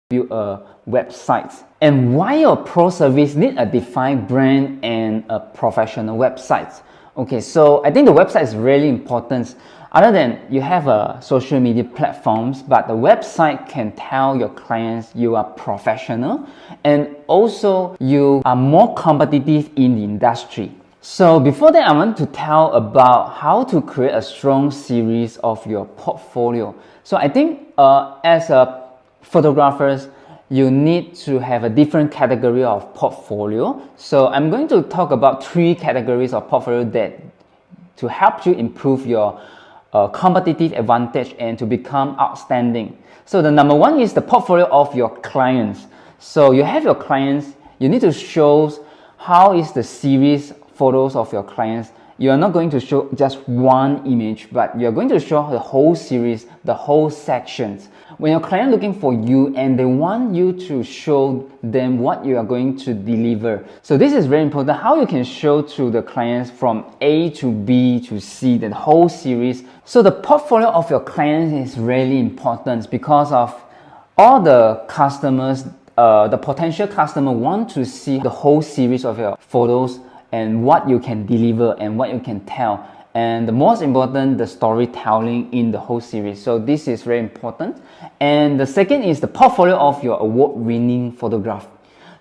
build a website. And why your pro service need a defined brand and a professional website? Okay, so I think the website is really important. Other than you have a social media platforms, but the website can tell your clients you are professional and also you are more competitive in the industry. So before that, I want to tell about how to create a strong series of your portfolio. So I think as a photographers, you need to have a different category of portfolio. So I'm going to talk about 3 categories of portfolio that to help you improve your competitive advantage and to become outstanding. So the number 1 is the portfolio of your clients. So you have your clients, you need to show how is the series photos of your clients. You are not going to show just one image, but you're going to show the whole series, the whole sections. When your client looking for you and they want you to show them what you are going to deliver. So this is very important, how you can show to the clients from A to B to C, the whole series. So the portfolio of your clients is really important because of all the customers, the potential customer want to see the whole series of your photos and what you can deliver and what you can tell. And the most important, the storytelling in the whole series. So this is very important. And the second is the portfolio of your award-winning photograph.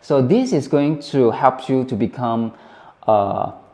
So this is going to help you to become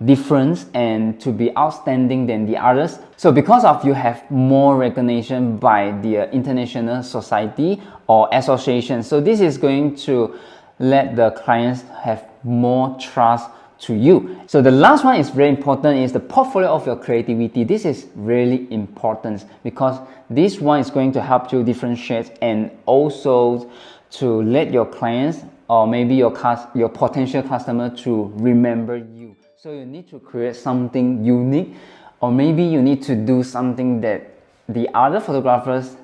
different and to be outstanding than the others. So because of you have more recognition by the international society or association. So this is going to let the clients have more trust to you. So the last one is very important, is the portfolio of your creativity. This is really important because this one is going to help you differentiate and also to let your clients or maybe your potential customer to remember you. So you need to create something unique, or maybe you need to do something that the other photographers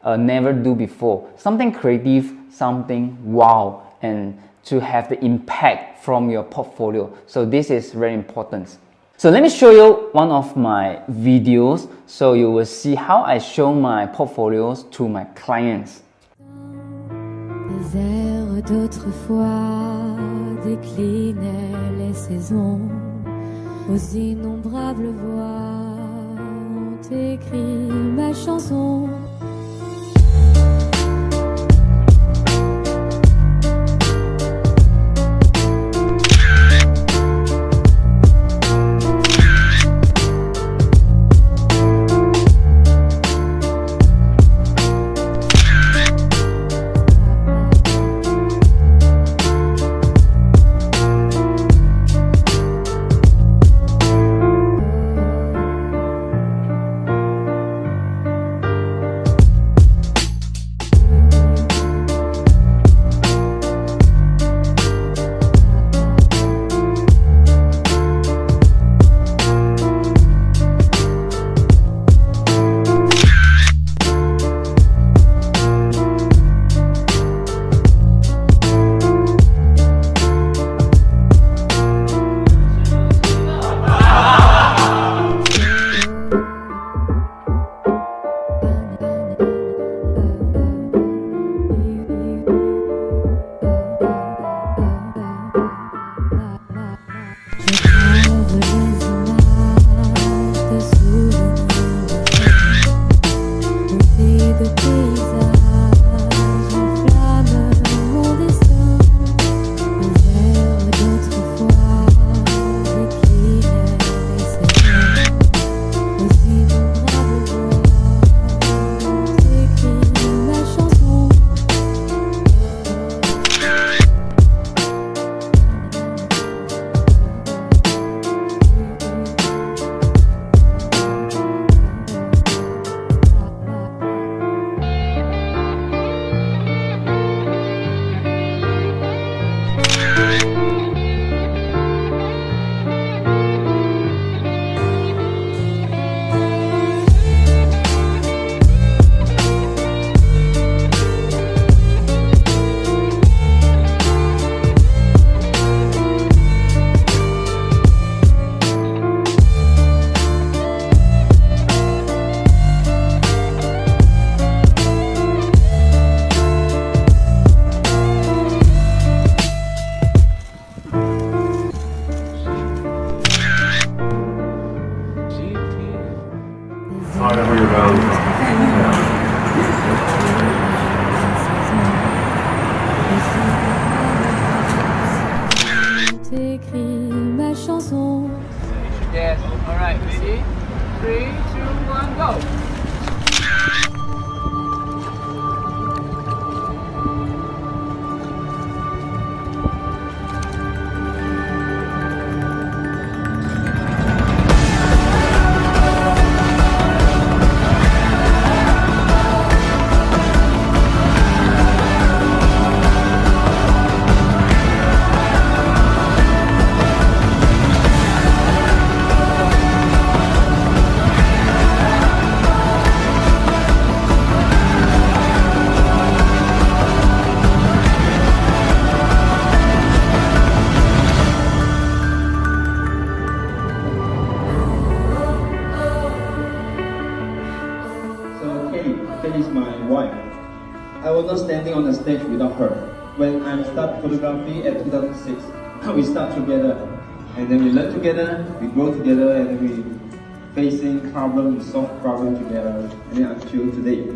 never do before. Something creative, something wow, and to have the impact from your portfolio. So this is very important. So let me show you one of my videos so you will see how I show my portfolios to my clients. Les airs d'autrefois déclinaient les saisons, aux innombrables voix ont écrit ma chanson. Alright, ready? 3, 2, 1, go! That is my wife. I was not standing on the stage without her. When I started photography at 2006, we start together, and then we learn together, we grow together, and then we facing problems, we solve problems together, and then until today,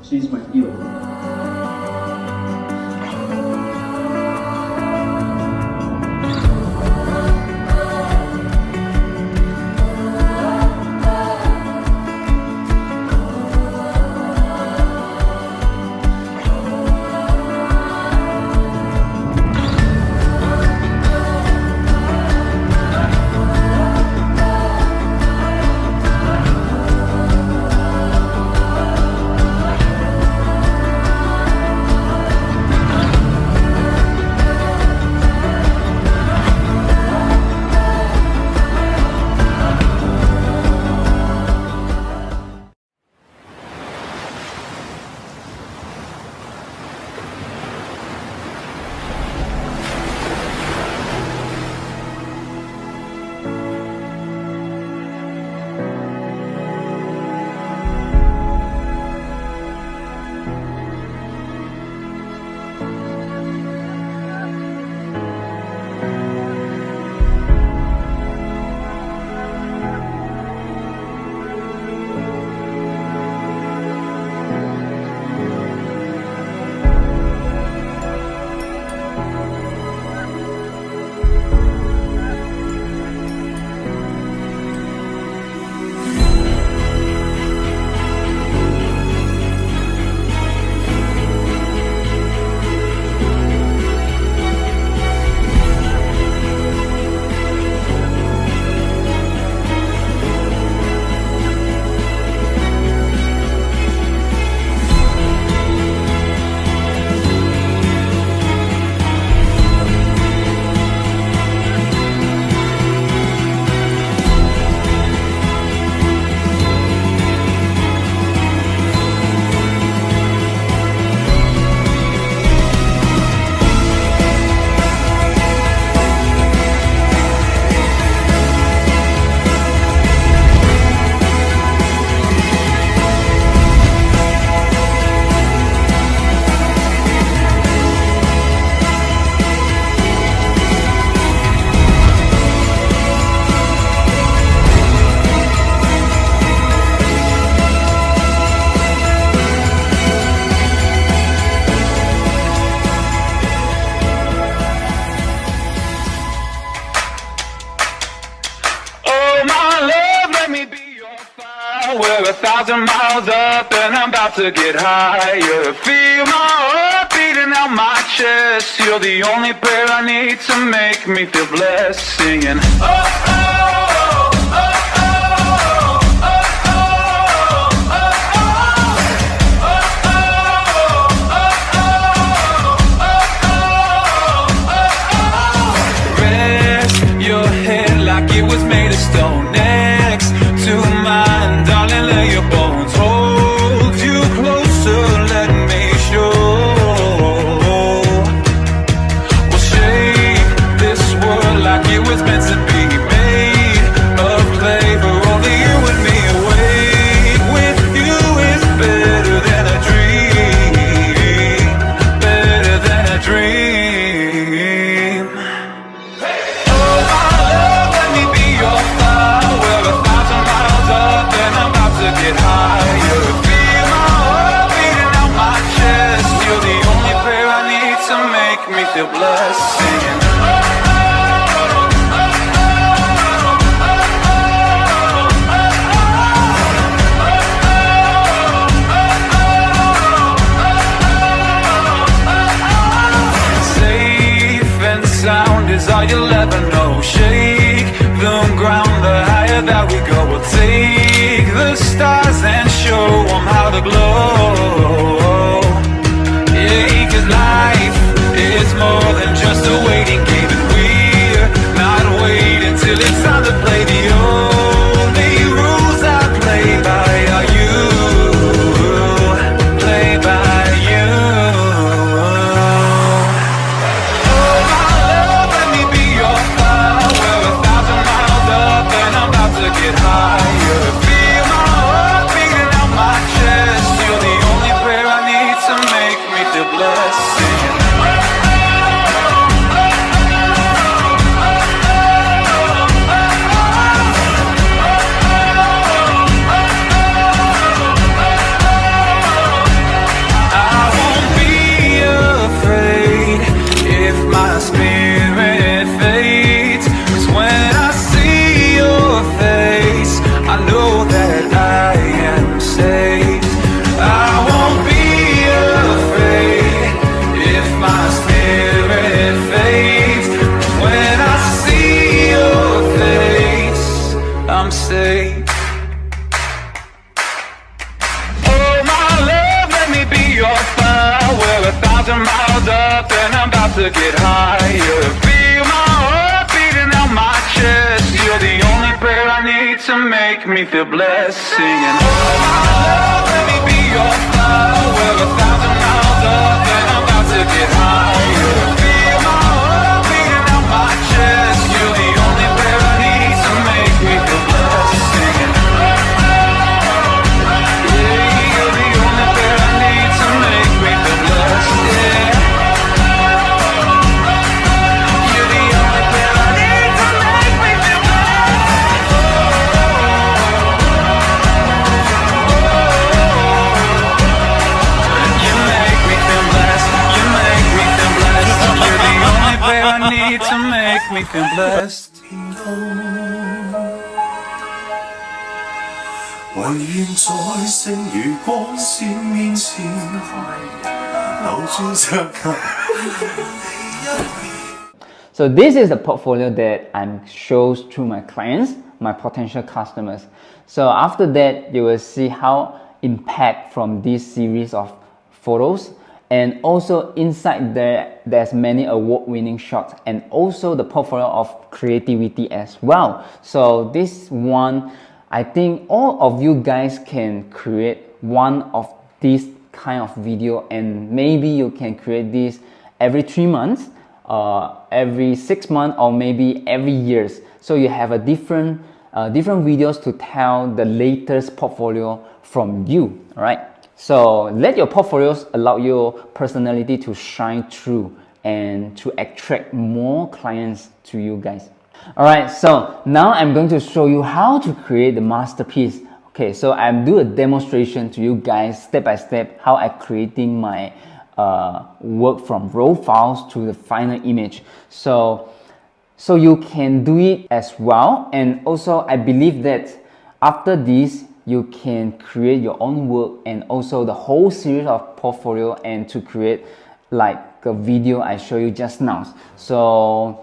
she's my hero. We're 1,000 miles up and I'm about to get higher. Feel my heart beating out my chest. You're the only prayer I need to make me feel blessed. Singing, oh, oh, oh, oh, oh, oh, oh, oh, oh. Rest your head like it was made of stone. Next to mine, darling, lay your bones. Hold you closer, let me show. We'll shape this world like it was meant to be. Made of clay for only you and me. Awake with you is better than a dream. Better than a dream. Oh, my love, let me be your fire. We're 1,000 miles up and I'm about to get higher. Feel my heart beating out my chest. You're the only prayer I need to make me feel blessed. Singing, oh, oh, oh, oh, oh, oh, all you'll ever know. Shake the ground, the higher that we go. We'll take the stars and show them how to glow. Yeah, 'cause life is more than just a waiting game, and we're not waiting till it's time to play. The only rules I play by are you, play by you. Oh my love, let me be your fire. We're 1,000 miles up and I'm about to get higher. Feel my heart beating out my chest. You're the only prayer I need to make me feel blessed. Singing. Miles up and I'm about to get higher. Feel my heart beating out my chest. You're the only prayer I need to make me feel blessed. Singing, oh my love, let me be your fire. We're 1,000 miles up and I'm about to get higher. Feel my heart beating out my chest. You're the only prayer I need to make me feel blessed. Singing, yeah, you're the only prayer I need to make me feel blessed. Yeah. To make me feel blessed. 唯願在星與光線面前，留住着你一面。 So this is the portfolio that I'm shows to my clients, my potential customers. So after that, you will see how impact from this series of photos. And also inside there, there's many award-winning shots and also the portfolio of creativity as well. So this one, I think all of you guys can create one of these kind of video, and maybe you can create this every 3 months, every 6 months, or maybe every years. So you have a different videos to tell the latest portfolio from you, all right? So let your portfolios allow your personality to shine through and to attract more clients to you guys. Alright, so now I'm going to show you how to create the masterpiece. Okay, so I'm do a demonstration to you guys step by step how I creating my work from raw files to the final image. So you can do it as well. And also I believe that after this, you can create your own work and also the whole series of portfolio and to create like a video I show you just now. So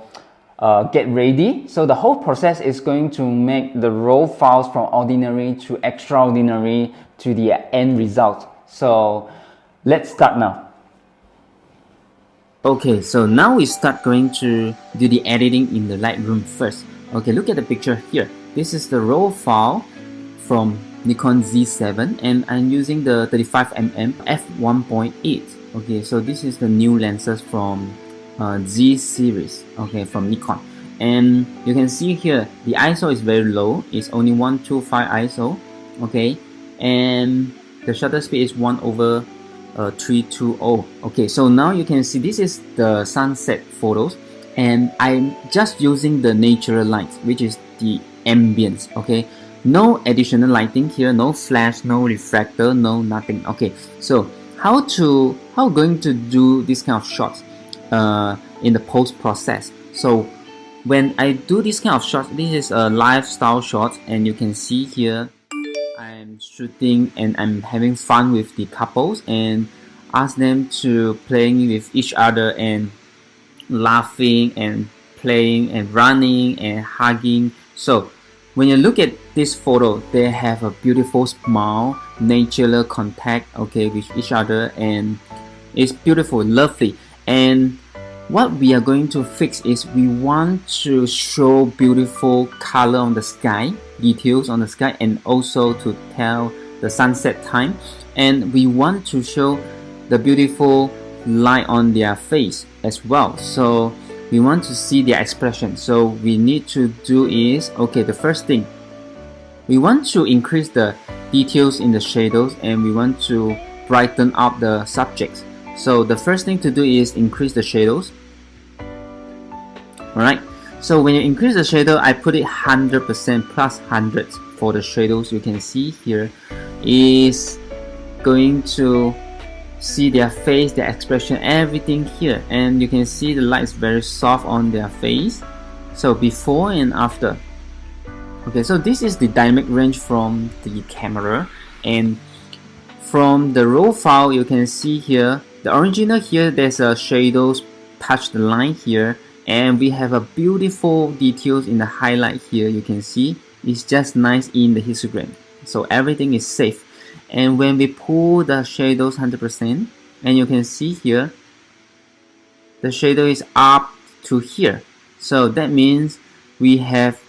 get ready. So the whole process is going to make the raw files from ordinary to extraordinary to the end result. So let's start now. Okay, so now we start going to do the editing in the Lightroom first. Okay, look at the picture here. This is the raw file from Nikon Z7 and I'm using the 35mm f1.8. Okay, so this is the new lenses from Z series, okay, from Nikon. And you can see here the ISO is very low, it's only 125 ISO, okay, and the shutter speed is 1/320. Okay, so now you can see this is the sunset photos and I'm just using the natural light, which is the ambience. Okay, no additional lighting here, no flash, no refractor, no nothing. Okay, so how going to do this kind of shots in the post process. So when I do this kind of shots, this is a lifestyle shot and you can see here I'm shooting and I'm having fun with the couples and ask them to playing with each other and laughing and playing and running and hugging. So when you look at this photo, they have a beautiful smile, natural contact, okay, with each other, and it's beautiful, lovely. And what we are going to fix is we want to show beautiful color on the sky, details on the sky, and also to tell the sunset time. And we want to show the beautiful light on their face as well. So we want to see their expression. So we need to do is, okay, the first thing, we want to increase the details in the shadows, and we want to brighten up the subjects. So the first thing to do is increase the shadows. Alright, so when you increase the shadow, I put it 100% plus 100 for the shadows. You can see here is going to see their face, their expression, everything here, and you can see the light is very soft on their face. So before and after. Okay, so this is the dynamic range from the camera, and from the raw file you can see here the original here, there's a shadows touch the line here, and we have a beautiful details in the highlight here. You can see it's just nice in the histogram, so everything is safe. And when we pull the shadows 100%, and you can see here the shadow is up to here, so that means we have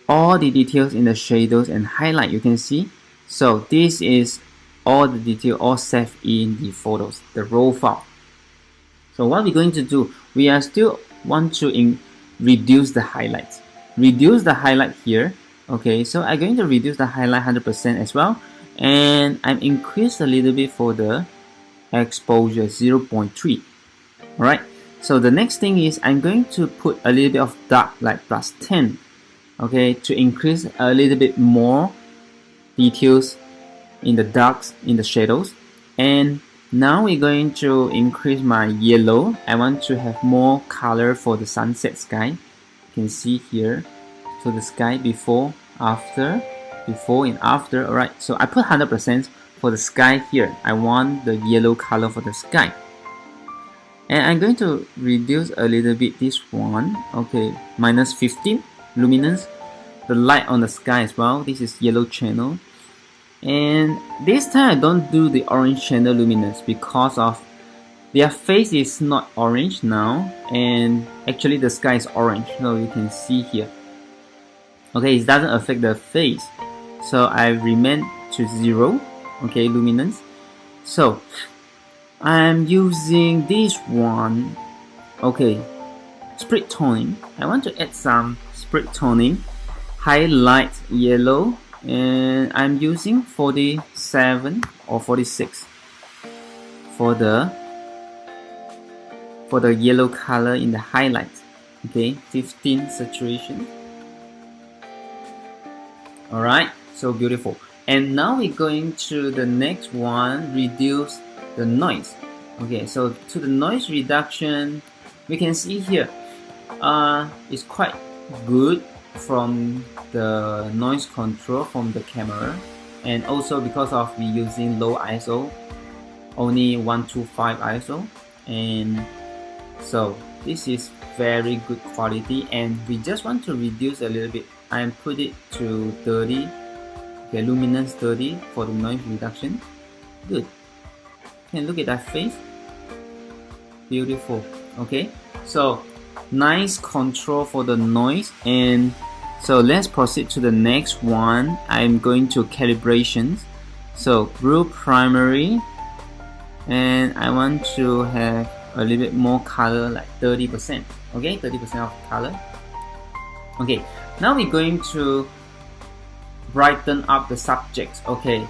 all the details in the shadows and highlight. You can see, so this is all the detail all saved in the photos, the raw file. So what we're going to do, we are still want to reduce the highlights, reduce the highlight here. Okay, so I'm going to reduce the highlight 100% as well, and I'm increased a little bit for the exposure 0.3. Alright, so the next thing is I'm going to put a little bit of dark, like plus 10, okay, to increase a little bit more details in the darks, in the shadows. And now we're going to increase my yellow. I want to have more color for the sunset sky. You can see here, so the sky before, after, before and after. Alright, so I put 100% for the sky here. I want the yellow color for the sky. And I'm going to reduce a little bit this one, okay, minus 15 luminance, the light on the sky as well. This is yellow channel. And this time I don't do the orange channel luminance because of their face is not orange now, and actually the sky is orange, so you can see here. Okay, it doesn't affect the face, so I remain to 0, okay, luminance. So I'm using this one, okay, split toning. I want to add some split toning, highlight yellow, and I'm using 47 or 46 for the yellow color in the highlight. Okay, 15 saturation. Alright, so beautiful. And now we're going to the next one, reduce the noise. Okay, so to the noise reduction, we can see here it's quite good from the noise control from the camera, and also because of we using low ISO, only 125 ISO, and so this is very good quality. And we just want to reduce a little bit. I put it to 30, okay, luminance 30 for the noise reduction. Good. Can look at that face, beautiful. Okay, so nice control for the noise. And so let's proceed to the next one. I'm going to calibrations. So group primary, and I want to have a little bit more color, like 30%. Okay, 30% of color. Okay, now we're going to brighten up the subject. Okay,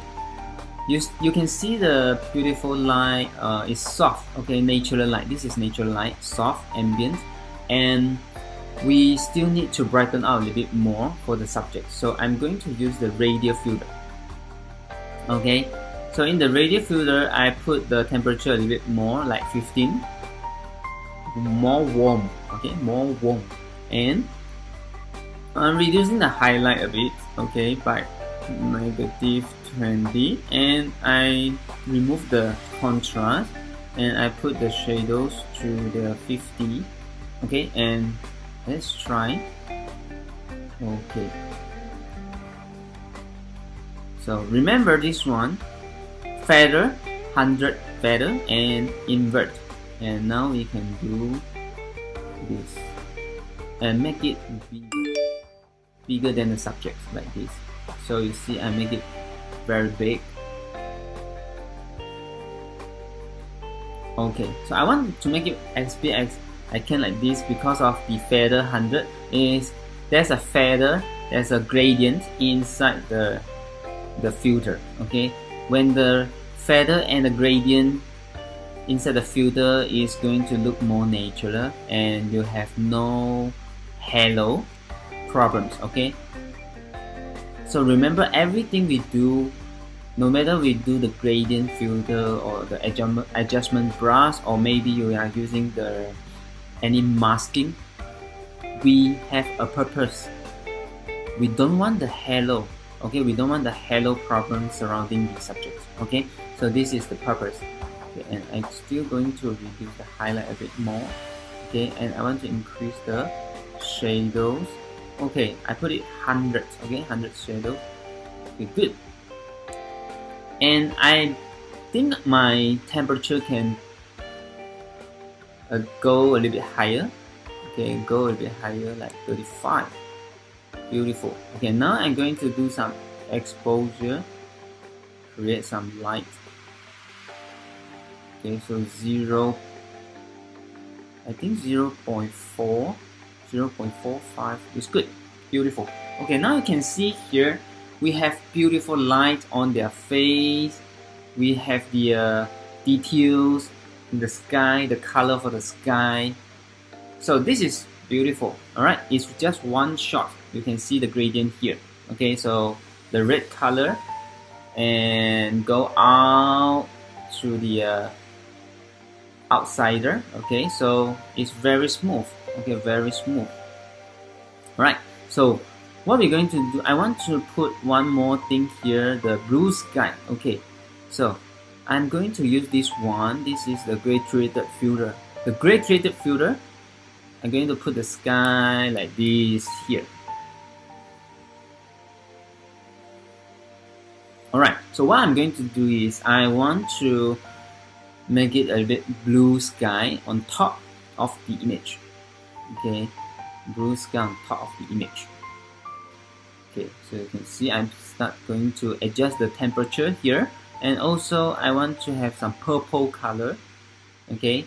you can see the beautiful light is soft. Okay, natural light. This is natural light, soft ambient, and we still need to brighten out a little bit more for the subject. So I'm going to use the radial filter. Okay, so in the radial filter, I put the temperature a little bit more, like 15, more warm. Okay, more warm, and I'm reducing the highlight a bit. Okay, by negative 20, and I remove the contrast, and I put the shadows to the 50. Okay, and Let's try. Okay. So remember this one, feather, 100 feather, and invert. And now we can do this and make it bigger than the subject, like this. So you see, I make it very big. Okay, so I want to make it as big as I can, like this, because of the feather 100 is there's a feather, there's a gradient inside the filter. Okay, when the feather and the gradient inside the filter is going to look more natural and you have no halo problems. Okay, so remember, everything we do, no matter we do the gradient filter or the adjustment brush, or maybe you are using any masking, we have a purpose. We don't want the halo. Okay, we don't want the halo problem surrounding the subjects. Okay, so this is the purpose. Okay, and I'm still going to reduce the highlight a bit more. Okay, and I want to increase the shadows. Okay, I put it 100. Okay, 100 shadows. Okay, good. And I think my temperature can go a little bit higher. Okay, go a little bit higher, like 35. Beautiful. Okay, now I'm going to do some exposure, create some light. Okay, so 0, I think 0.4, 0.45 is good. Beautiful. Okay, now you can see here we have beautiful light on their face. We have the details in the sky, the color for the sky. So this is beautiful. Alright, it's just one shot. You can see the gradient here. Okay, so the red color and go out to the outsider. Okay, so it's very smooth. Okay, very smooth. Alright, so what we're going to do, I want to put one more thing here, the blue sky. Okay, so I'm going to use this one. This is the gray treated filter. The gray treated filter, I'm going to put the sky like this here. Alright, so what I'm going to do is I want to make it a bit blue sky on top of the image. Okay, blue sky on top of the image. Okay, so you can see I'm going to adjust the temperature here, and also I want to have some purple color. Okay,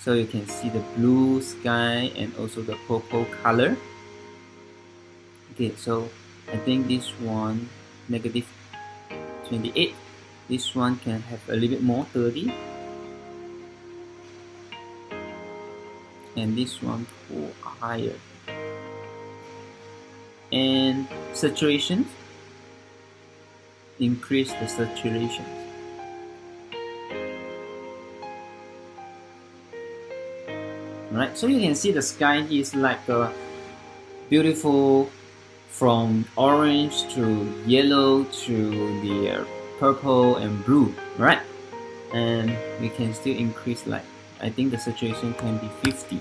so you can see the blue sky and also the purple color. Okay, so I think this one negative 28. This one can have a little bit more, 30. And this one for higher. And saturation, increase the saturation. Alright, so you can see the sky is like a beautiful, from orange to yellow to the purple and blue, right? And we can still increase, like, I think the saturation can be 50.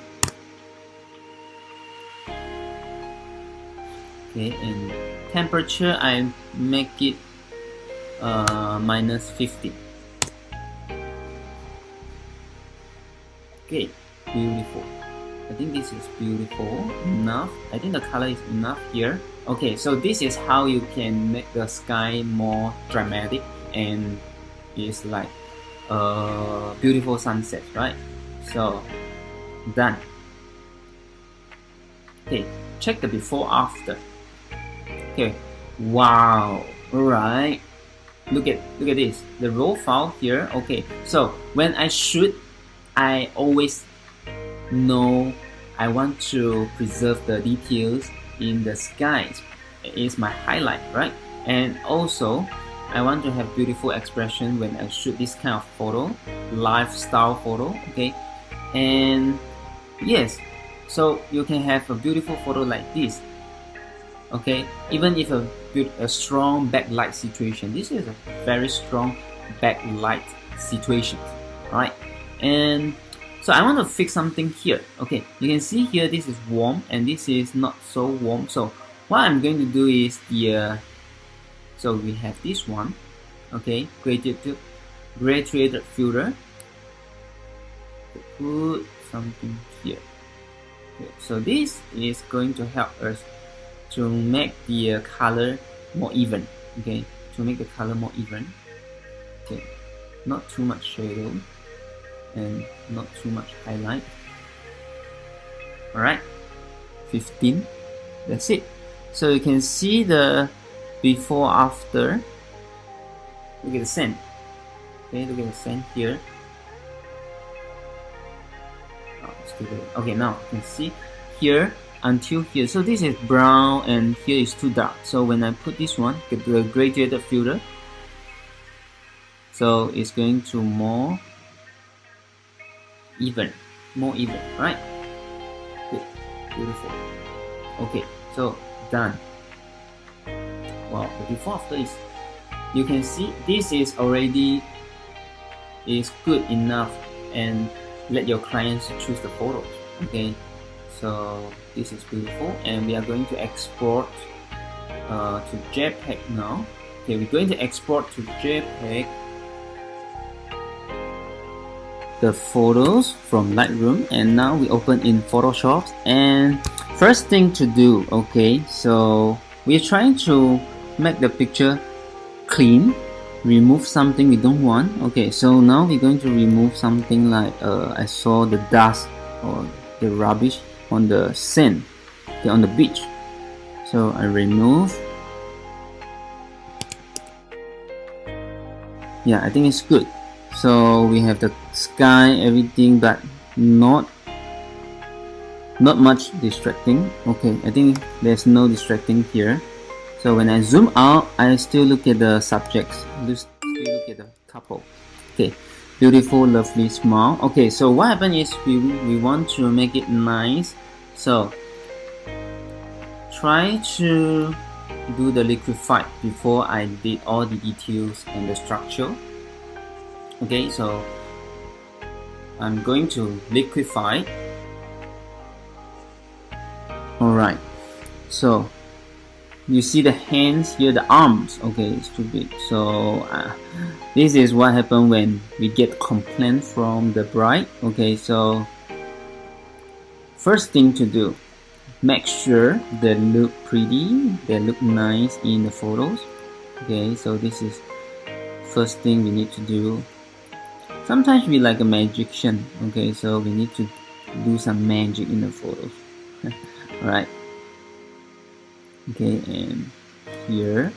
Okay, and temperature I make it minus 50. Okay, beautiful. I think this is beautiful enough. I think the color is enough here. Okay, so this is how you can make the sky more dramatic and it's like a beautiful sunset, right? So done. Okay, check the before after. Okay, wow. Alright, look at this, the raw file here. Okay, so when I shoot, I always know I want to preserve the details in the skies. It's my highlight, right? And also I want to have beautiful expression when I shoot this kind of photo, lifestyle photo. Okay, and yes, so you can have a beautiful photo like this. Okay, even if a strong backlight situation, this is a very strong backlight situation. Alright, and So I want to fix something here. Okay, you can see here this is warm and this is not so warm. So what I'm going to do is so we have this one. Okay, graduated filter. Put something here. Okay, so this is going to help us to make the color more even. Okay, to make the color more even. Okay, not too much shadow and not too much highlight. Alright, 15. That's it. So you can see the before after. Look at the sand. Okay, look at the sand here. Okay, now you can see here until here. So this is brown and here is too dark. So when I put this one, the graduated filter, so it's going to more even, right? Good, beautiful. Okay, so done. Wow, the before after is, you can see this is already is good enough, and let your clients choose the photos. Okay, so this is beautiful, and we are going to export to JPEG now. Okay, we're going to export to JPEG the photos from Lightroom, and now we open in Photoshop. And first thing to do, okay, so we're trying to make the picture clean, remove something we don't want. Okay, so now we're going to remove something like I saw the dust or the rubbish on the sand, okay, on the beach. So I remove. Yeah, I think it's good. So we have the sky, everything, but not much distracting. Okay, I think there's no distracting here. So when I zoom out, I still look at the subjects, still look at the couple. Okay, beautiful, lovely smile. Okay, so what happened is we want to make it nice. So try to do the liquify before I did all the details and the structure. Okay, so I'm going to liquify. Alright, so you see the hands here, the arms, okay, it's too big. So this is what happened when we get complaint from the bride. Okay, so first thing to do, make sure they look pretty, they look nice in the photos. Okay, so this is first thing we need to do. Sometimes we like a magician. Okay, so we need to do some magic in the photos. Alright. Okay, and here.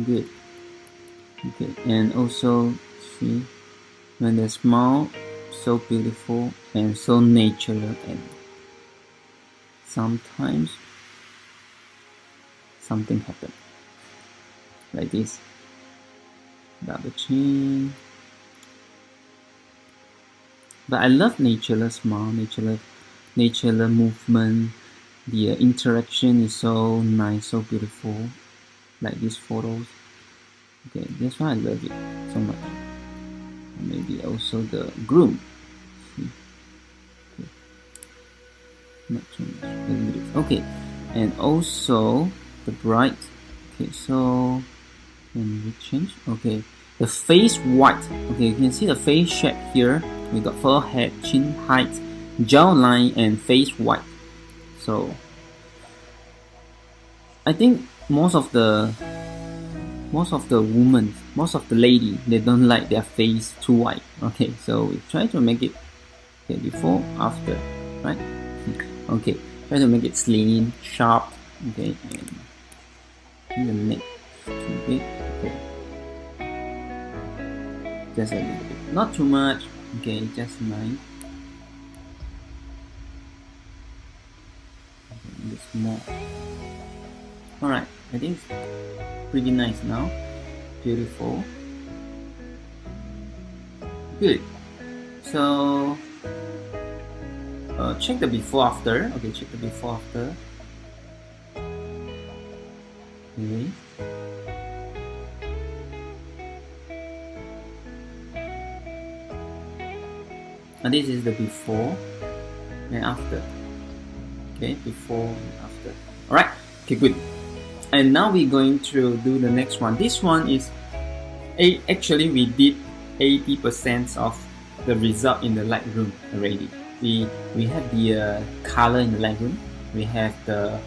Good. Okay, and also see when they smile, so beautiful and so natural, and sometimes something happens like this. Double chin. But I love natural smile, natural movement. The interaction is so nice, so beautiful, like these photos. Okay, that's why I love it so much. And maybe also the groom. See? Okay. Not too much. Okay, and also the bride. Okay, so when we change, okay, the face white. Okay, you can see the face shape here. We got forehead, chin height, jawline, and face white. So I think most of the women, most of the lady, they don't like their face too white. Okay, so we try to make it, okay, before, after, right? Okay, try to make it slim, sharp. Okay, and the neck too big. Okay, just a little bit, not too much. Okay, just nice. Okay, this more. Alright, I think it's pretty nice now. Beautiful. Good. So check the before after. Okay, check the before after. Okay. And this is the before and after. Okay, before and after. Alright, okay, good. And now we're going to do the next one. This one is actually we did 80% of the result in the Lightroom already. We have the color in the Lightroom. We have the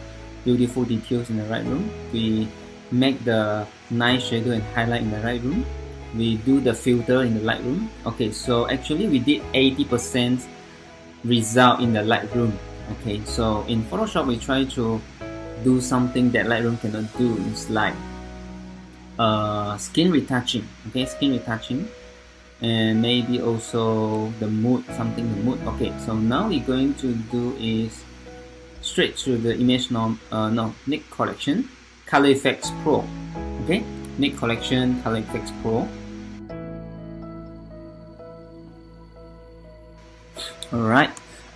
beautiful details in the Lightroom. We make the nice shadow and highlight in the Lightroom. We do the filter in the Lightroom. Okay, so actually we did 80% result in the Lightroom. Okay, so in Photoshop we try to do something that Lightroom cannot do. It's like skin retouching. Okay, skin retouching, and maybe also the mood, something the mood. Okay, so now we're going to do is straight to the image Nik Collection, Color Efex Pro. Okay, Nik Collection, Color Efex Pro. Alright,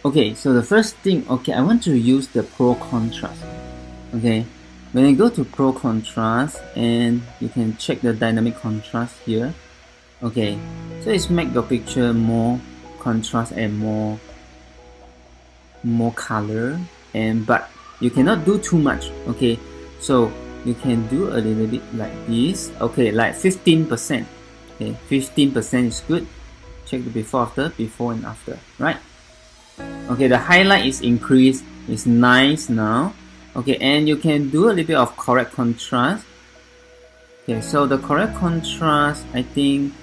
okay, so the first thing, okay, I want to use the Pro Contrast. Okay, when I go to Pro Contrast, and you can check the dynamic contrast here. Okay, so it's make your picture more contrast and more color, and but you cannot do too much. Okay, so you can do a little bit like this. Okay, like 15%. Okay, 15% is good. Check the before and after, right? Okay, the highlight is increased, it's nice now. Okay, and you can do a little bit of correct contrast. Okay, so the correct contrast, I think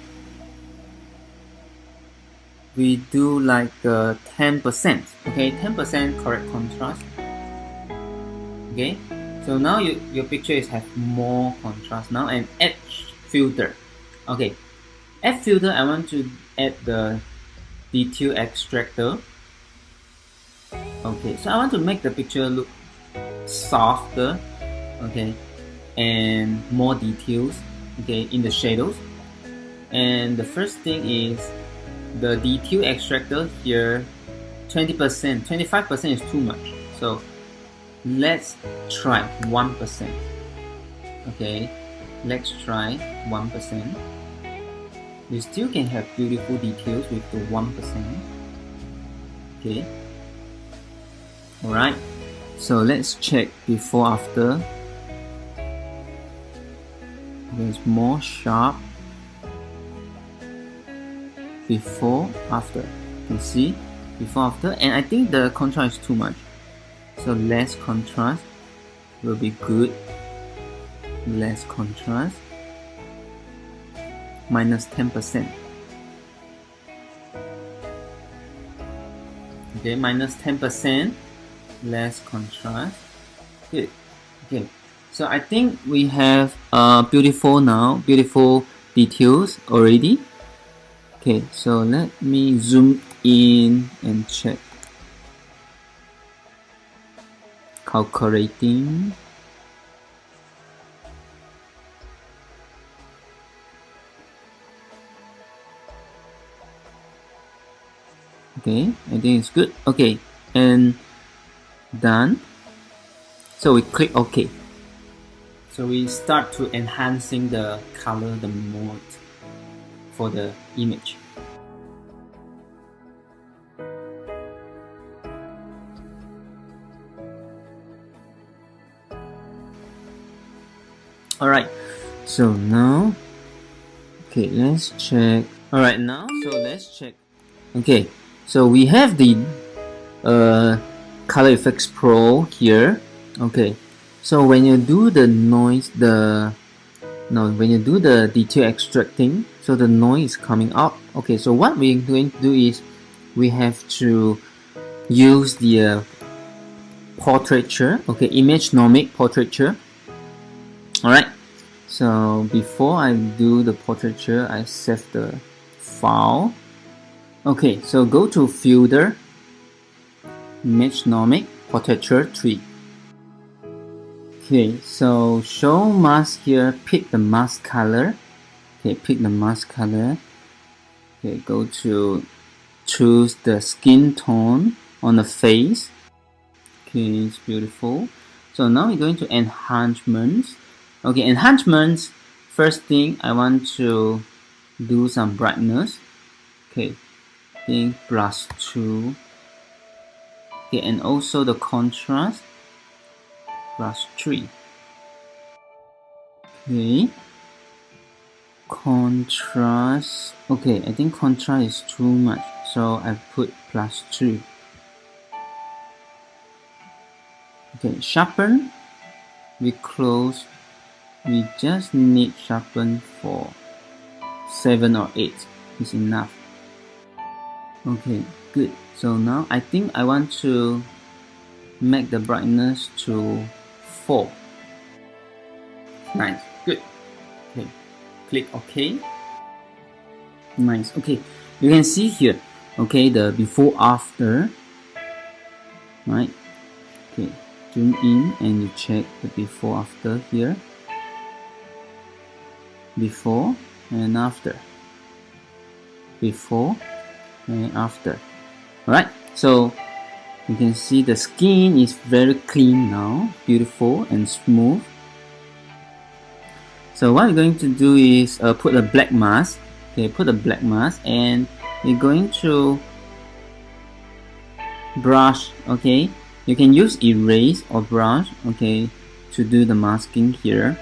we do like 10%. Okay, 10% correct contrast. Okay, so now your picture is have more contrast now. And add filter. Okay, add filter, I want to add the detail extractor. Okay, so I want to make the picture look softer, okay, and more details, okay, in the shadows. And the first thing is the detail extractor here, 20%, 25% is too much, so let's try 1%. Okay, let's try 1%. You still can have beautiful details with the 1%. Okay, alright, so let's check before after. There's more sharp before after. You see, before after, and I think the contrast is too much, so less contrast will be good. Less contrast, minus 10%. Okay, minus 10%, less contrast. Good. Okay, so I think we have beautiful details already. Okay, so let me zoom in and check. Calculating. Okay, I think it's good. Okay, and done. So we click OK. So we start to enhancing the color, the mode for the image. Alright, so now, okay, let's check. Alright, now, so let's check. Okay, so we have the Color Efex Pro here. Okay, so when you do the noise, when you do the detail extracting, so the noise is coming up. Okay, so what we're going to do is we have to use the portraiture. Okay, Image Nomic portraiture. Alright, so before I do the portraiture, I save the file. Okay, so go to Filter, Image Nomic portraiture 3. Okay, so show mask here, pick the mask color. Okay, pick the mask color. Okay, go to choose the skin tone on the face. Okay, it's beautiful. So now we're going to enhancements. Okay, enhancements, first thing I want to do some brightness. Okay, think +2. Okay, and also the contrast +3. Okay, contrast. Okay, I think contrast is too much, so I put +2. Okay, sharpen. We close. We just need sharpen for 7 or 8 is enough. Okay, good. So now I think I want to make the brightness to 4. Nice, good. Okay, click OK. Nice. Okay, you can see here. Okay, the before after. Right. Okay, zoom in and you check the before after here. Before and after. Before and after. Alright, so you can see the skin is very clean now, beautiful and smooth. So what we're going to do is put a black mask. Okay, put a black mask, and we're going to brush. Okay, you can use erase or brush. Okay, to do the masking here.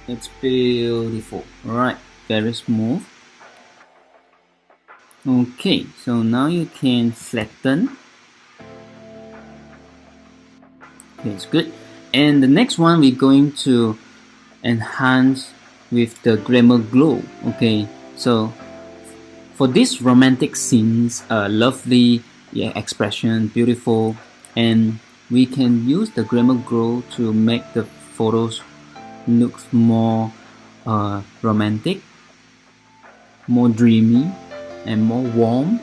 It's beautiful. Alright, very smooth. Okay, so now you can flatten. Okay, it's good. And the next one we're going to enhance with the Glamour Glow. Okay, so for this romantic scenes, lovely expression, beautiful, and we can use the Glamour Glow to make the photos looks more romantic, more dreamy, and more warm.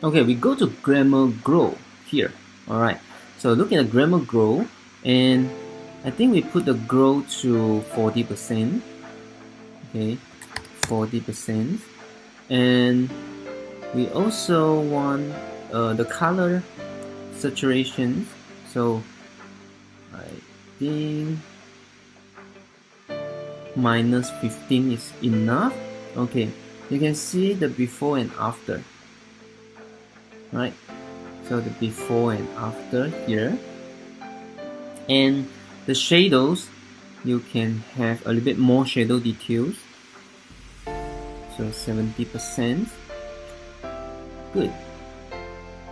Okay, we go to Glamour Glow here. Alright, so look at the Glamour Glow, and I think we put the glow to 40%. Okay, 40%. And we also want the color saturation. So I think -15 is enough. Okay, you can see the before and after. Right, so the before and after here. And the shadows, you can have a little bit more shadow details. So 70%. Good.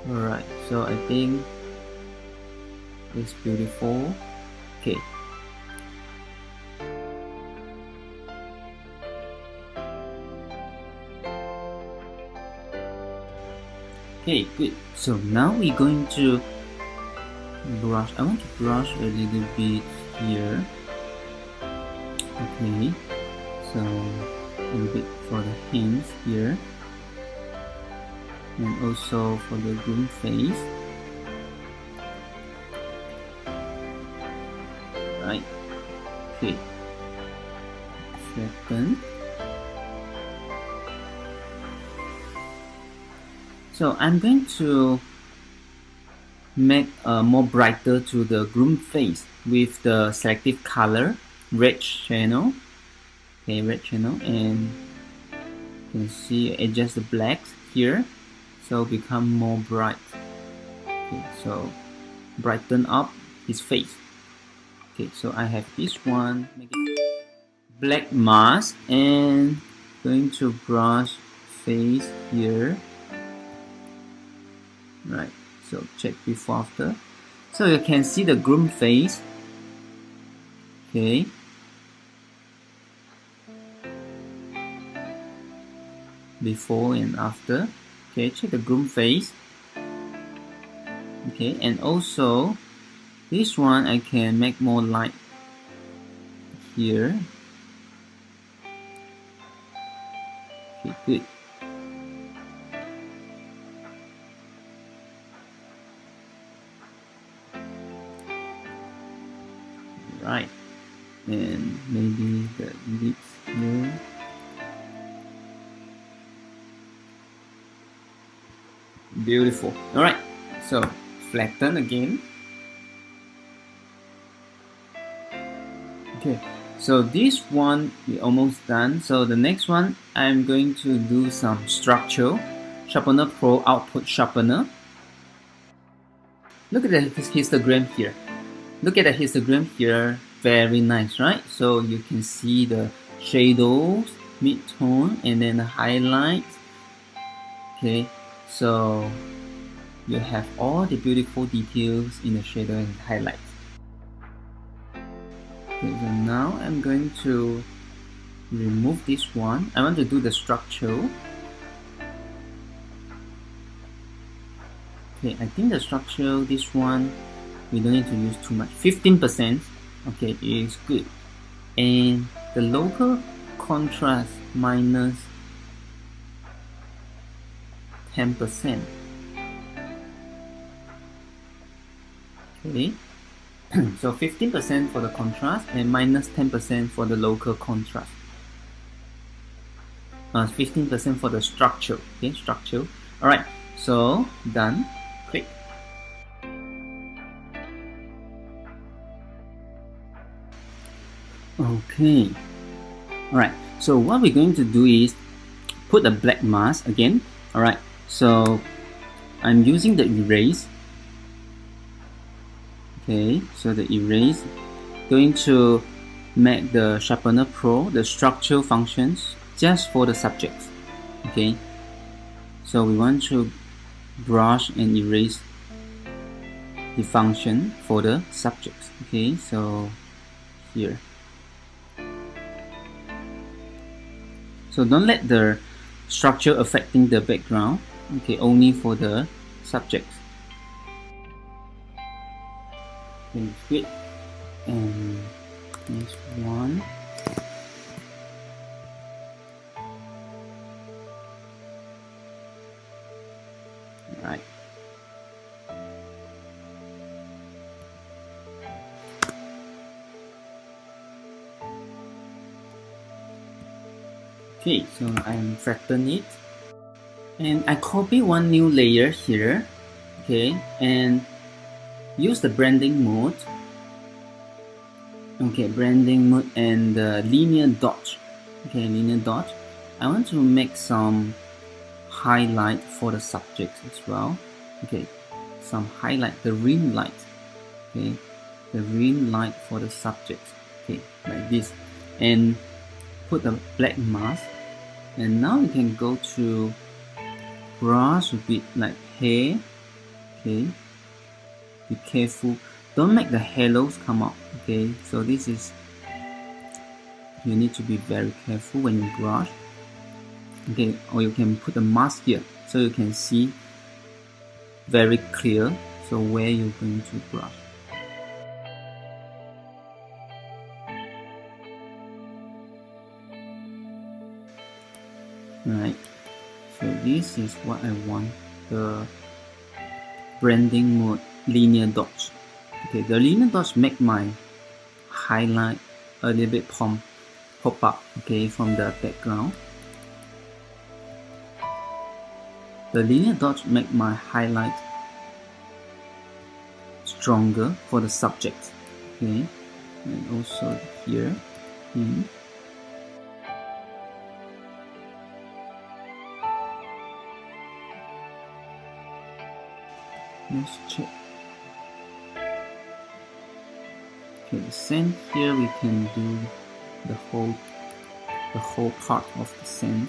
Alright, so I think it's beautiful. Okay. Okay, good. So now we're going to brush. I want to brush a little bit here. Okay, so a little bit for the hands here, and also for the groom face. Right. Okay. Flatten. So I'm going to make more brighter to the groom face with the selective color red channel. Okay, red channel, and you can see adjust the blacks here, so become more bright. Okay, so brighten up his face. Okay, so I have this one, make it black mask, and going to brush face here. Right, so check before after. So you can see the groom face. Okay. Before and after. Okay, check the groom face. Okay, and also this one I can make more light here. Okay, good. Right, and maybe the lips here. Beautiful. Alright, so flatten again. Okay, so this one we almost done. So the next one, I'm going to do some structure. Sharpener Pro output sharpener. Look at the histogram here. Look at the histogram here. Very nice, right? So you can see the shadows, mid-tone, and then the highlights. Okay, so you have all the beautiful details in the shadow and highlights. Okay, so now I'm going to remove this one. I want to do the structure. Okay, I think the structure, this one, we don't need to use too much. 15%, okay, is good. And the local contrast minus 10%. Okay, so 15% for the contrast and minus 10% for the local contrast. 15% for the structure. Okay, structure. All right, so done. Click. Okay. All right. So what we're going to do is put a black mask again. All right. So I'm using the erase. Okay. So the erase going to make the Sharpener Pro the structural functions just for the subjects. Okay. So we want to brush and erase the function for the subjects. Okay. So here. So don't let the structure affecting the background. Okay, only for the subjects. Okay, good. And next one. Right. Okay, so I'm flatten it, and I copy one new layer here. Okay, and use the branding mode. Okay, branding mode and the linear dot. Okay, linear dot. I want to make some highlight for the subjects as well. Okay, some highlight, the rim light. Okay, the rim light for the subjects. Okay, like this, and put a black mask. And now you can go to brush a bit like hair. Okay, be careful, don't make the halos come out. Okay, so this is, you need to be very careful when you brush. Okay, or you can put a mask here so you can see very clear, so where you're going to brush. Right, so this is what I want, the branding mode linear dots. Okay, the linear dots make my highlight a little bit pop up, okay, from the background. The linear dots make my highlight stronger for the subject. Okay, and also here. Let's check. Okay, the sand here we can do the whole part of the sand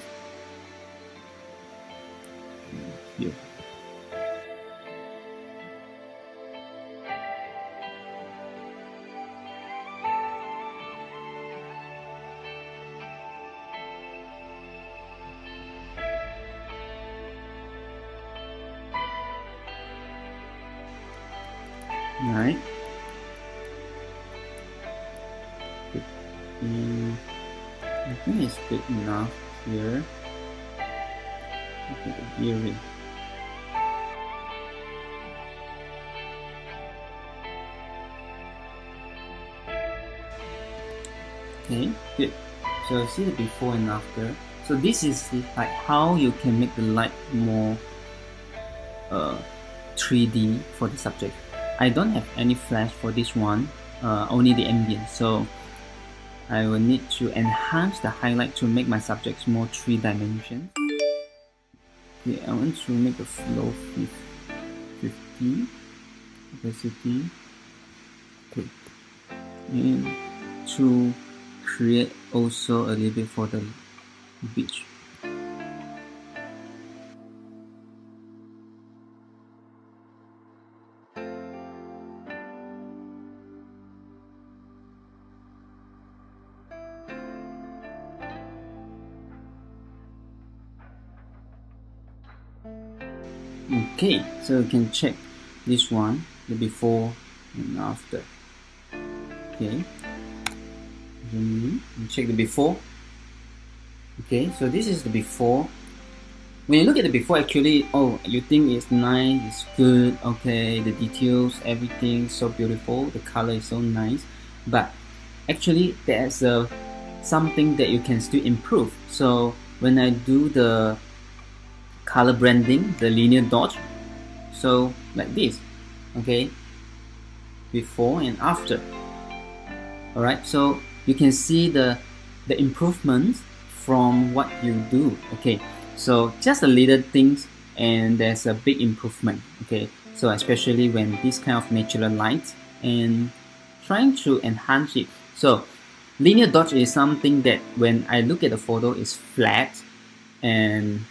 here. Right. Good. I think it's good enough here. Okay, the earring. Okay, good. So see the before and after. So this is like how you can make the light more 3D for the subject. I don't have any flash for this one, only the ambient. So I will need to enhance the highlight to make my subjects more 3-dimensional. Okay, I want to make the flow 50 opacity. Okay, and to create also a little bit for the beach. Okay, so you can check this one, the before and after. Okay, and check the before. Okay, so this is the before. When you look at the before, actually, oh, you think it's nice, it's good, okay, the details, everything so beautiful, the color is so nice, but actually there's something that you can still improve. So when I do the color branding, the linear dot, so like this, okay, before and after. Alright, so you can see the improvements from what you do. Okay, so just a little things and there's a big improvement. Okay, so especially when this kind of natural light and trying to enhance it. So linear dot is something that when I look at the photo is flat and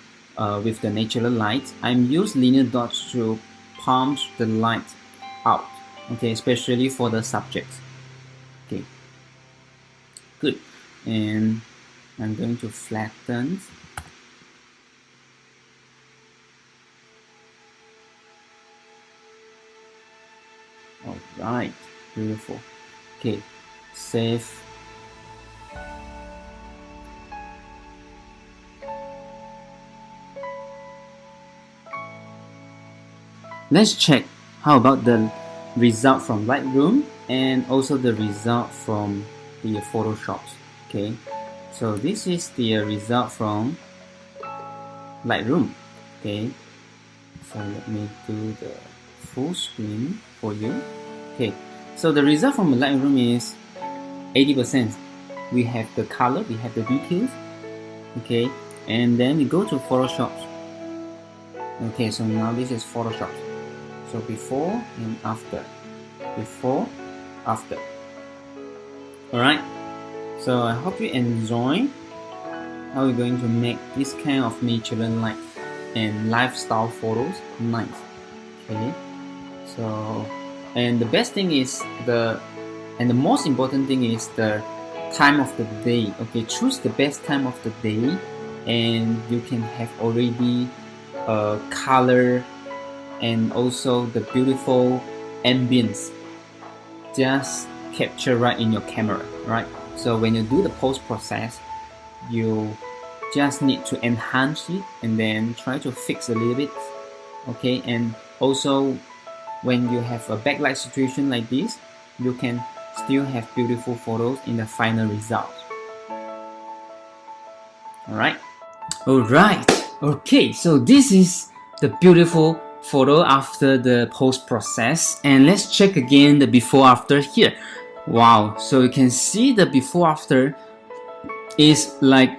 with the natural light, I'm use linear dots to pump the light out. Okay, especially for the subjects. Okay, good. And I'm going to flatten. Alright, beautiful. Okay, save. Let's check how about the result from Lightroom and also the result from the Photoshop. Okay, so this is the result from Lightroom. Okay, so let me do the full screen for you. Okay, so the result from Lightroom is 80%. We have the color, we have the details. Okay, and then we go to Photoshop. Okay, so now this is Photoshop. So before and after, before, after. Alright, so I hope you enjoy how we're going to make this kind of natural light and lifestyle photos nice. Okay, so and the best thing is the most important thing is the time of the day. Okay, choose the best time of the day and you can have already a color and also the beautiful ambience just capture right in your camera, right? So when you do the post process, you just need to enhance it and then try to fix a little bit. Okay, and also when you have a backlight situation like this, you can still have beautiful photos in the final result. Alright, okay, so this is the beautiful photo after the post process, and let's check again the before after here. Wow, so you can see the before after is like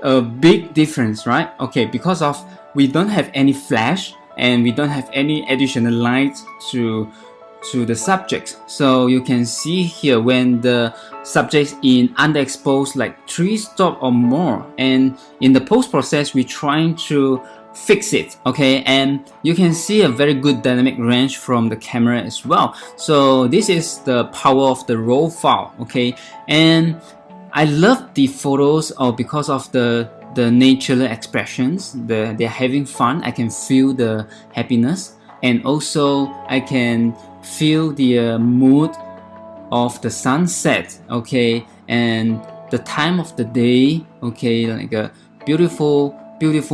a big difference, right? Okay, because of we don't have any flash and we don't have any additional light to the subject. So you can see here when the subject in underexposed like 3 stop or more, and in the post process we're trying to fix it. Okay, and you can see a very good dynamic range from the camera as well. So this is the power of the RAW file. Okay, and I love the photos because of the natural expressions. They're having fun. I can feel the happiness, and also I can feel the mood of the sunset. Okay, and the time of the day. Okay, like a beautiful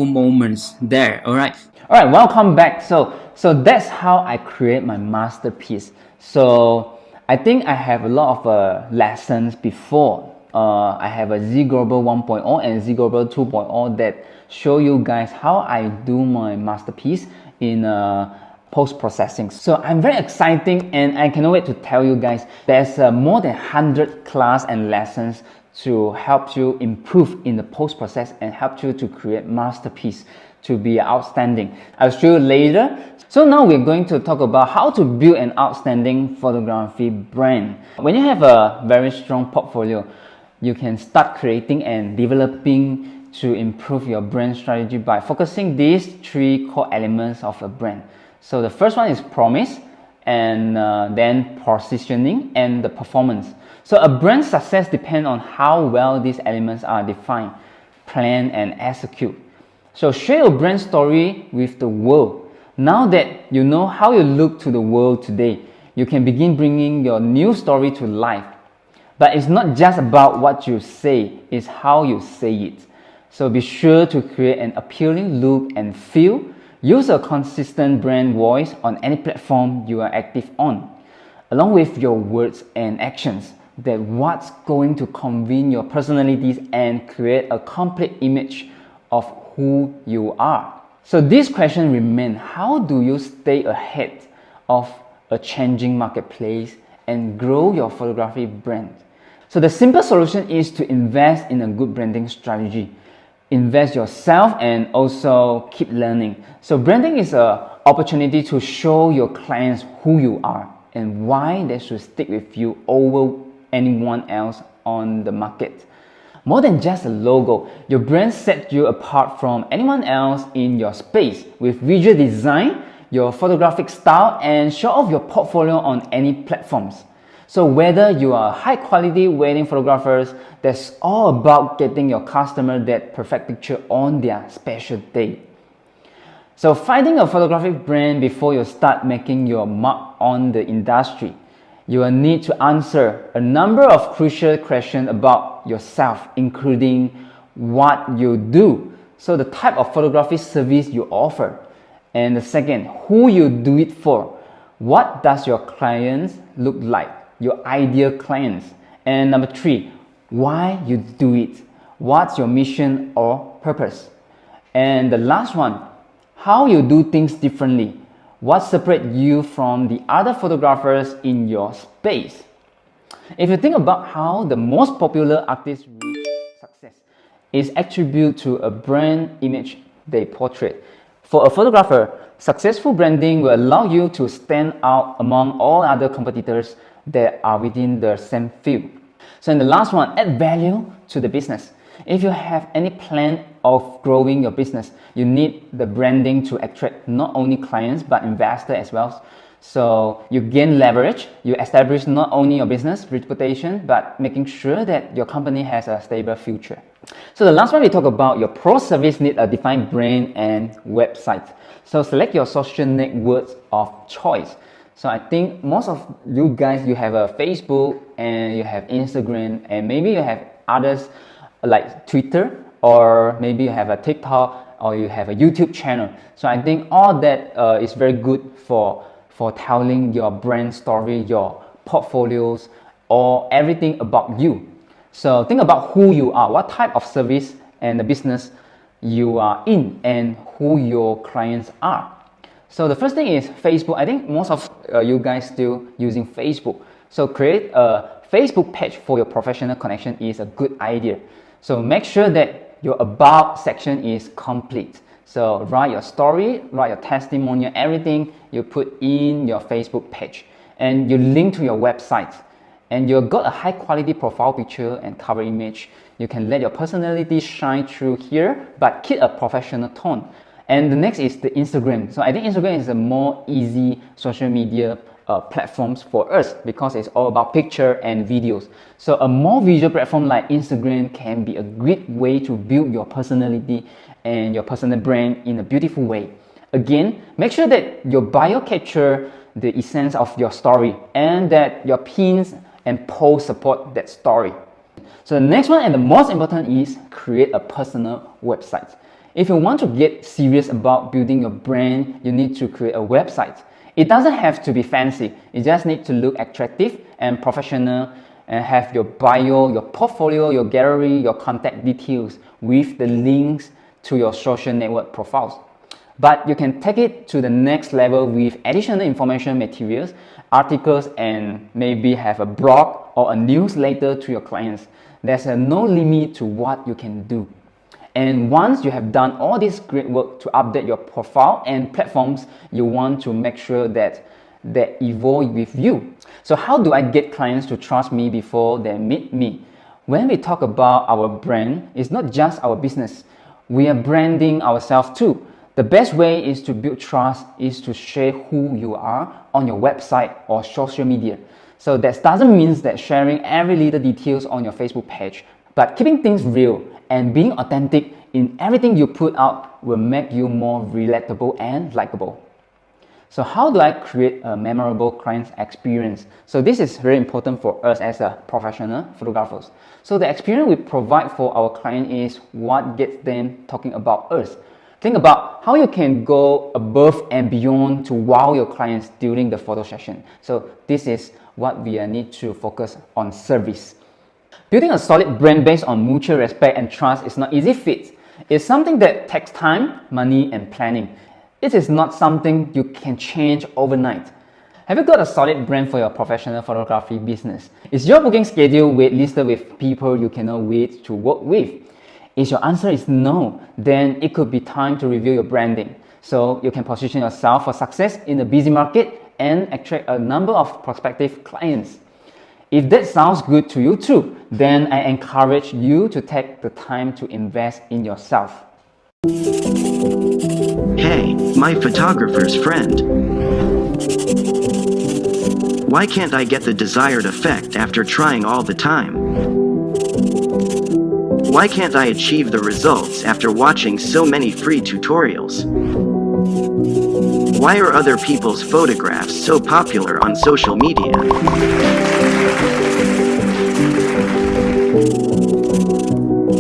moments there. All right, welcome back. So that's how I create my masterpiece. So I think I have a lot of lessons before. I have a Z Global 1.0 and Z Global 2.0 that show you guys how I do my masterpiece in post-processing. So I'm very exciting and I cannot wait to tell you guys there's more than 100 class and lessons to help you improve in the post-process and help you to create masterpiece to be outstanding. I'll show you later. So now we're going to talk about how to build an outstanding photography brand. When you have a very strong portfolio, you can start creating and developing to improve your brand strategy by focusing these 3 core elements of a brand. So the first one is promise, and then positioning and the performance. So a brand success depends on how well these elements are defined, planned and executed. So share your brand story with the world. Now that you know how you look to the world today, you can begin bringing your new story to life. But it's not just about what you say, it's how you say it. So be sure to create an appealing look and feel. Use a consistent brand voice on any platform you are active on, along with your words and actions, that what's going to convey your personalities and create a complete image of who you are. So this question remains: how do you stay ahead of a changing marketplace and grow your photography brand? So the simple solution is to invest in a good branding strategy. Invest yourself and also keep learning. So branding is an opportunity to show your clients who you are and why they should stick with you over anyone else on the market. More than just a logo, your brand sets you apart from anyone else in your space with visual design, your photographic style, and show off your portfolio on any platforms. So whether you are high quality wedding photographers, that's all about getting your customer that perfect picture on their special day. So finding a photographic brand before you start making your mark on the industry, you will need to answer a number of crucial questions about yourself, including what you do, so the type of photography service you offer, and the second, who you do it for, what does your clients look like, your ideal clients, and number 3, why you do it, what's your mission or purpose, and the last one, how you do things differently, what separates you from the other photographers in your space. If you think about how the most popular artists reach success, is attributed to a brand image they portray. For a photographer, successful branding will allow you to stand out among all other competitors that are within the same field. So in the last one, add value to the business. If you have any plan of growing your business, you need the branding to attract not only clients but investors as well. So you gain leverage, you establish not only your business reputation but making sure that your company has a stable future. So the last one, we talk about your pro service need a defined brand and website. So select your social networks of choice. So I think most of you guys, you have a Facebook and you have Instagram and maybe you have others like Twitter, or maybe you have a TikTok or you have a YouTube channel. So I think all that is very good for telling your brand story, your portfolios, or everything about you. So think about who you are, what type of service and the business you are in, and who your clients are. So the first thing is Facebook. I think most of you guys still using Facebook. So create a Facebook page for your professional connection is a good idea. So make sure that your about section is complete. So write your story, write your testimonial, everything you put in your Facebook page, and you link to your website, and you've got a high quality profile picture and cover image. You can let your personality shine through here, but keep a professional tone. And the next is the Instagram. So I think Instagram is a more easy social media platforms for us because it's all about picture and videos. So a more visual platform like Instagram can be a great way to build your personality and your personal brand in a beautiful way. Again, make sure that your bio capture the essence of your story and that your pins and posts support that story. So the next one and the most important is create a personal website. If you want to get serious about building your brand, you need to create a website. It doesn't have to be fancy. You just need to look attractive and professional and have your bio, your portfolio, your gallery, your contact details with the links to your social network profiles. But you can take it to the next level with additional information materials, articles, and maybe have a blog or a newsletter to your clients. There's no limit to what you can do. And once you have done all this great work to update your profile and platforms, you want to make sure that they evolve with you. So how do I get clients to trust me before they meet me? When we talk about our brand, it's not just our business. We are branding ourselves too. The best way is to build trust is to share who you are on your website or social media. So that doesn't mean that sharing every little details on your Facebook page, but keeping things real and being authentic in everything you put out will make you more relatable and likable. So how do I create a memorable client experience? So this is very important for us as a professional photographers. So the experience we provide for our client is what gets them talking about us. Think about how you can go above and beyond to wow your clients during the photo session. So this is what we need to focus on: service. Building a solid brand based on mutual respect and trust is not easy feat. It's something that takes time, money, and planning. It is not something you can change overnight. Have you got a solid brand for your professional photography business? Is your booking schedule waitlisted with people you cannot wait to work with? If your answer is no, then it could be time to review your branding so you can position yourself for success in a busy market and attract a number of prospective clients. If that sounds good to you too, then I encourage you to take the time to invest in yourself. Hey, my photographer's friend. Why can't I get the desired effect after trying all the time? Why can't I achieve the results after watching so many free tutorials? Why are other people's photographs so popular on social media?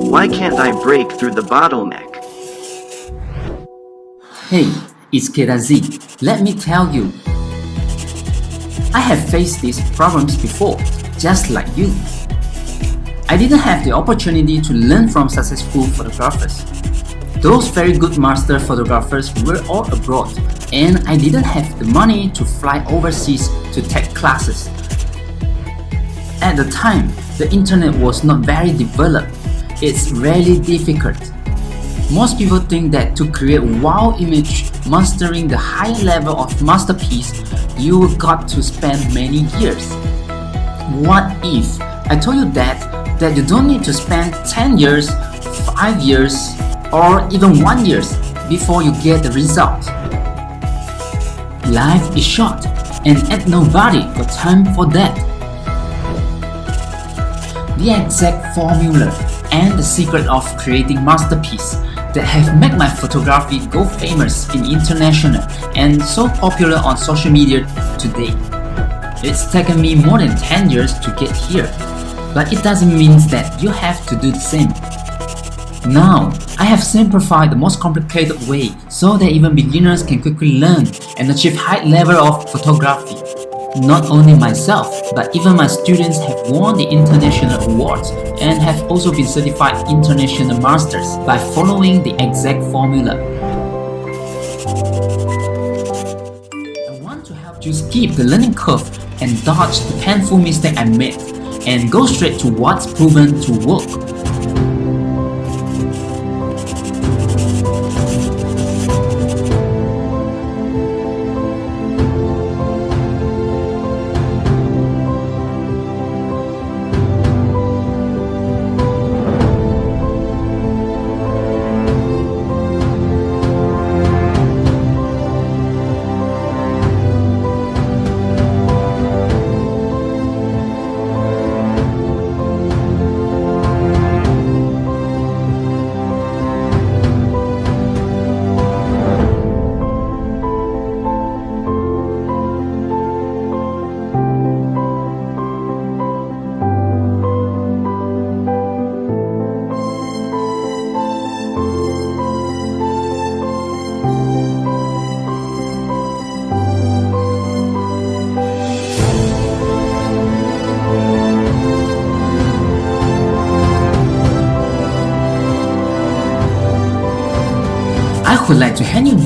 Why can't I break through the bottleneck? Hey, it's Keita Z. Let me tell you, I have faced these problems before, just like you. I didn't have the opportunity to learn from successful photographers. Those very good master photographers were all abroad, and I didn't have the money to fly overseas to take classes. At the time, the internet was not very developed. It's really difficult. Most people think that to create wow image mastering the high level of masterpiece, you got to spend many years. What if I told you that you don't need to spend 10 years, 5 years, or even 1 year before you get the result? Life is short, and ain't nobody got time for that. The exact formula and the secret of creating masterpiece that have made my photography go famous in international and so popular on social media today. It's taken me more than 10 years to get here, but it doesn't mean that you have to do the same. Now, I have simplified the most complicated way so that even beginners can quickly learn and achieve high level of photography. Not only myself, but even my students have won the international awards and have also been certified international masters by following the exact formula. I want to help you skip the learning curve and dodge the painful mistake I made and go straight to what's proven to work.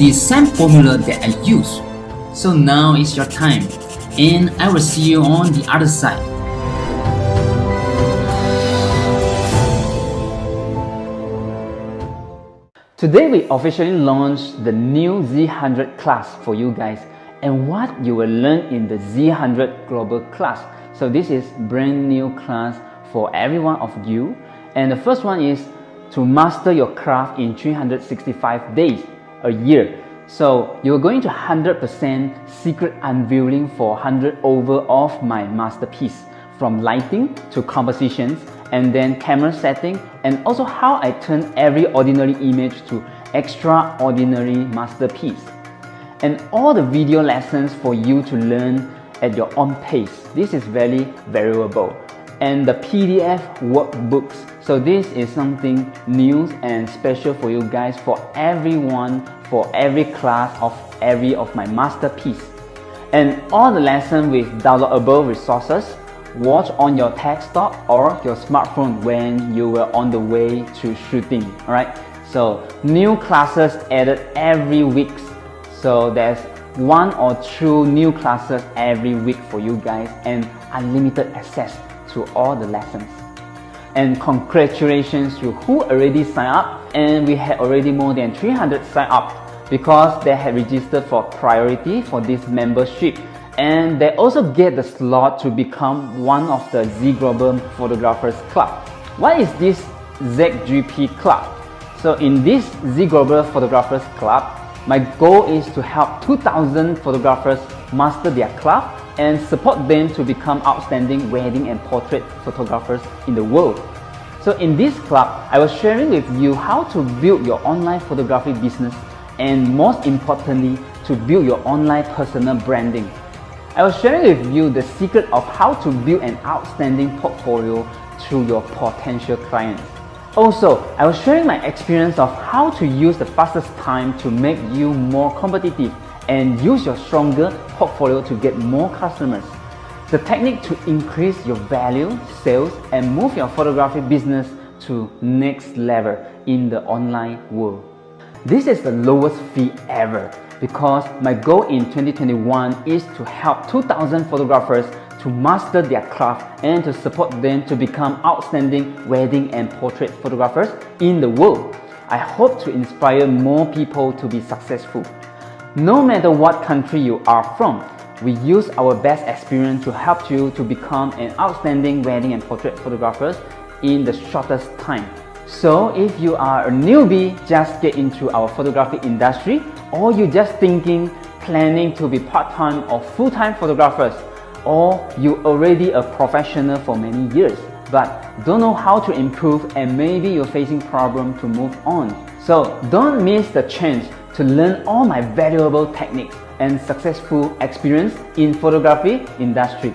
the same formula that I use. So now it's your time, and I will see you on the other side. Today we officially launched the new Z100 class for you guys, and what you will learn in the Z100 Global class. So this is brand new class for every one of you, and the first one is to master your craft in 365 days, a year. So you're going to 100% secret unveiling for 100 over of my masterpiece, from lighting to compositions, and then camera setting, and also how I turn every ordinary image to extraordinary masterpiece. And all the video lessons for you to learn at your own pace. This is very valuable. And the PDF workbooks. So this is something new and special for you guys, for everyone, for every class of every of my masterpiece. And all the lessons with downloadable resources. Watch on your desktop or your smartphone when you were on the way to shooting. Alright, so new classes added every week. So there's 1 or 2 new classes every week for you guys, and unlimited access to all the lessons. And congratulations to who already signed up, and we had already more than 300 sign up because they had registered for priority for this membership. And they also get the slot to become one of the Z Global Photographers Club. What is this ZGP Club? So in this Z Global Photographers Club, my goal is to help 2,000 photographers master their craft and support them to become outstanding wedding and portrait photographers in the world. So in this club, I was sharing with you how to build your online photography business, and most importantly, to build your online personal branding. I was sharing with you the secret of how to build an outstanding portfolio to your potential clients. Also, I was sharing my experience of how to use the fastest time to make you more competitive and use your stronger portfolio to get more customers. The technique to increase your value, sales, and move your photography business to next level in the online world. This is the lowest fee ever, because my goal in 2021 is to help 2,000 photographers to master their craft and to support them to become outstanding wedding and portrait photographers in the world. I hope to inspire more people to be successful. No matter what country you are from, we use our best experience to help you to become an outstanding wedding and portrait photographers in the shortest time. So if you are a newbie, just get into our photography industry, or you're just thinking, planning to be part-time or full-time photographers, or you're already a professional for many years, but don't know how to improve, and maybe you're facing problem to move on. So don't miss the chance to learn all my valuable techniques and successful experience in photography industry.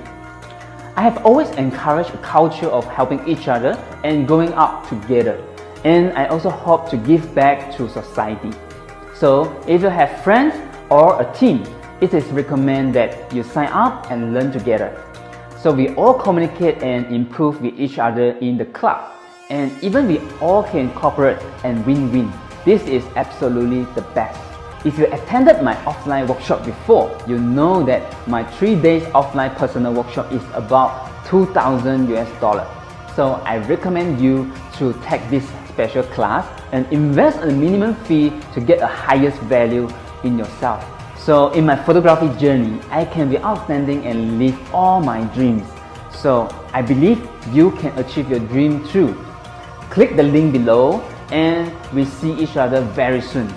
I have always encouraged a culture of helping each other and growing up together. And I also hope to give back to society. So if you have friends or a team, it is recommended that you sign up and learn together. So we all communicate and improve with each other in the club. And even we all can cooperate and win-win. This is absolutely the best. If you attended my offline workshop before, you know that my 3 days offline personal workshop is about $2,000 US. So I recommend you to take this special class and invest a minimum fee to get a highest value in yourself. So in my photography journey, I can be outstanding and live all my dreams. So I believe you can achieve your dream too. Click the link below and we see each other very soon.